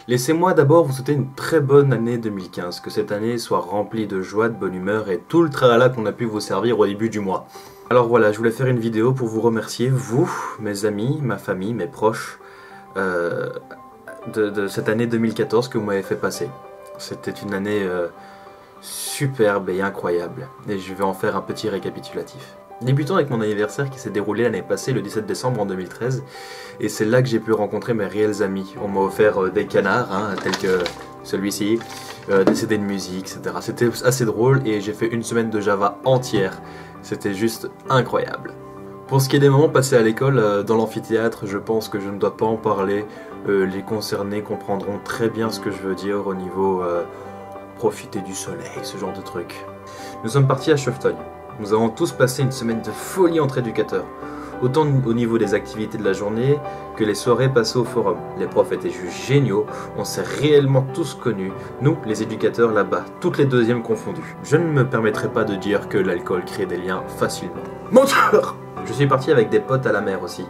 Laissez-moi d'abord vous souhaiter une très bonne année 2015, que cette année soit remplie de joie, de bonne humeur et tout le tralala qu'on a pu vous servir au début du mois. Alors voilà, je voulais faire une vidéo pour vous remercier, vous, mes amis, ma famille, mes proches, de cette année 2014 que vous m'avez fait passer. C'était une année superbe et incroyable, et je vais en faire un petit récapitulatif. Débutons avec mon anniversaire qui s'est déroulé l'année passée, le 17 décembre en 2013, et c'est là que j'ai pu rencontrer mes réels amis. On m'a offert des canards, tels que celui-ci, des CD de musique, etc. C'était assez drôle et j'ai fait une semaine de Java entière. C'était juste incroyable. Pour ce qui est des moments passés à l'école, dans l'amphithéâtre, je pense que je ne dois pas en parler. Les concernés comprendront très bien ce que je veux dire au niveau profiter du soleil, ce genre de truc. Nous sommes partis à Cheftogne. Nous avons tous passé une semaine de folie entre éducateurs, autant au niveau des activités de la journée que les soirées passées au forum. Les profs étaient juste géniaux, on s'est réellement tous connus, nous les éducateurs là-bas, toutes les deuxièmes confondues. Je ne me permettrai pas de dire que l'alcool crée des liens facilement. Menteur! Je suis parti avec des potes à la mer aussi.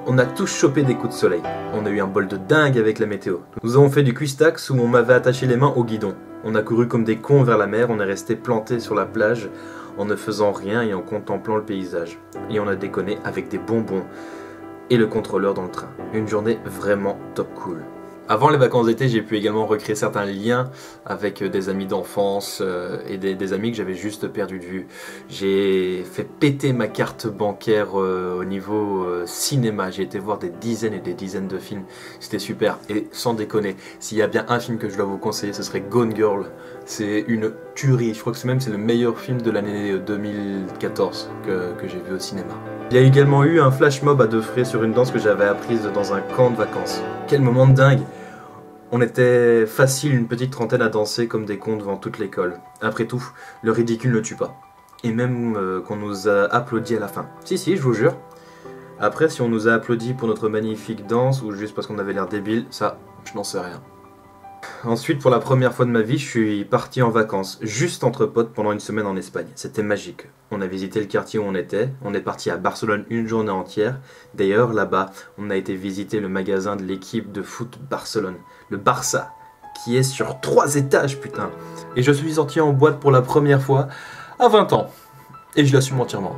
On a tous chopé des coups de soleil. On a eu un bol de dingue avec la météo. Nous avons fait du cuistax où on m'avait attaché les mains au guidon. On a couru comme des cons vers la mer, on est resté plantés sur la plage en ne faisant rien et en contemplant le paysage. Et on a déconné avec des bonbons et le contrôleur dans le train. Une journée vraiment top cool. Avant les vacances d'été, j'ai pu également recréer certains liens avec des amis d'enfance et des amis que j'avais juste perdu de vue. J'ai fait péter ma carte bancaire au niveau cinéma. J'ai été voir des dizaines et des dizaines de films. C'était super. Et sans déconner, s'il y a bien un film que je dois vous conseiller, ce serait Gone Girl. C'est une tuerie. Je crois que c'est le meilleur film de l'année 2014 que j'ai vu au cinéma. Il y a également eu un flash mob à Defray sur une danse que j'avais apprise dans un camp de vacances. Quel moment de dingue! On était facile une petite trentaine à danser comme des cons devant toute l'école. Après tout, le ridicule ne tue pas. Et même qu'on nous a applaudi à la fin. Si, je vous jure. Après, si on nous a applaudi pour notre magnifique danse ou juste parce qu'on avait l'air débile, ça, je n'en sais rien. Ensuite, pour la première fois de ma vie, je suis parti en vacances, juste entre potes pendant une semaine en Espagne. C'était magique. On a visité le quartier où on était, on est parti à Barcelone une journée entière. D'ailleurs, là-bas, on a été visiter le magasin de l'équipe de foot Barcelone, le Barça, qui est sur 3 étages, putain. Et je suis sorti en boîte pour la première fois à 20 ans. Et je l'assume entièrement.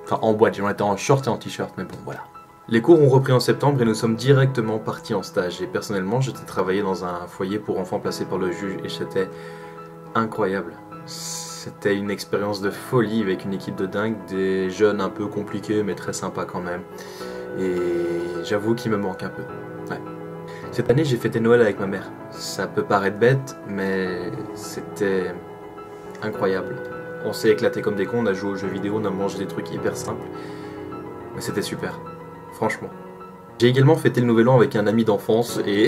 Enfin, en boîte, j'en étais en short et en t-shirt, mais bon, voilà. Les cours ont repris en septembre et nous sommes directement partis en stage. Et personnellement, j'étais travaillé dans un foyer pour enfants placés par le juge et c'était incroyable. C'était une expérience de folie avec une équipe de dingue, des jeunes un peu compliqués mais très sympas quand même. Et j'avoue qu'il me manque un peu. Ouais. Cette année, j'ai fêté Noël avec ma mère. Ça peut paraître bête, mais c'était incroyable. On s'est éclaté comme des cons, on a joué aux jeux vidéo, on a mangé des trucs hyper simples. Mais c'était super. Franchement. J'ai également fêté le nouvel an avec un ami d'enfance et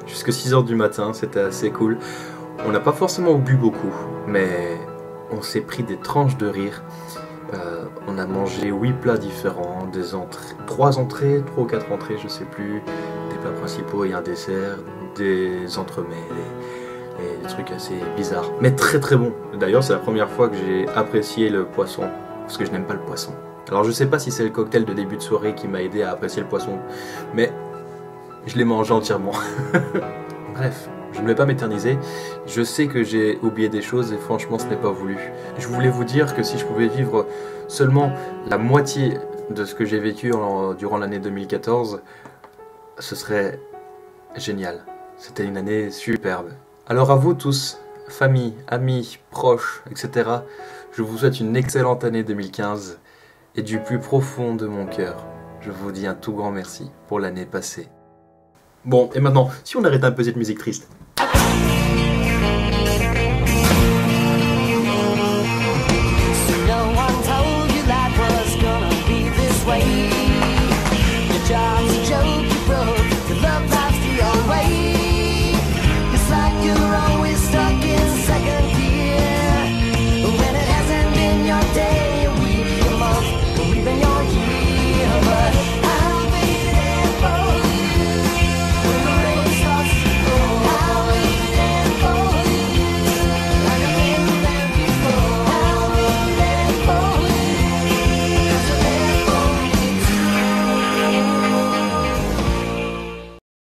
jusqu'à 6 h du matin, c'était assez cool. On n'a pas forcément bu beaucoup, mais on s'est pris des tranches de rire. On a mangé 8 plats différents, 3 entrées, 3 ou 4 entrées, je sais plus, des plats principaux et un dessert, des entremets, des trucs assez bizarres, mais très très bons. D'ailleurs, c'est la première fois que j'ai apprécié le poisson, parce que je n'aime pas le poisson. Alors je sais pas si c'est le cocktail de début de soirée qui m'a aidé à apprécier le poisson, mais je l'ai mangé entièrement. Bref, je ne vais pas m'éterniser, je sais que j'ai oublié des choses et franchement ce n'est pas voulu. Je voulais vous dire que si je pouvais vivre seulement la moitié de ce que j'ai vécu durant l'année 2014, ce serait génial. C'était une année superbe. Alors à vous tous, famille, amis, proches, etc., je vous souhaite une excellente année 2015. Et du plus profond de mon cœur, je vous dis un tout grand merci pour l'année passée. Bon, et maintenant, si on arrête un peu cette musique triste.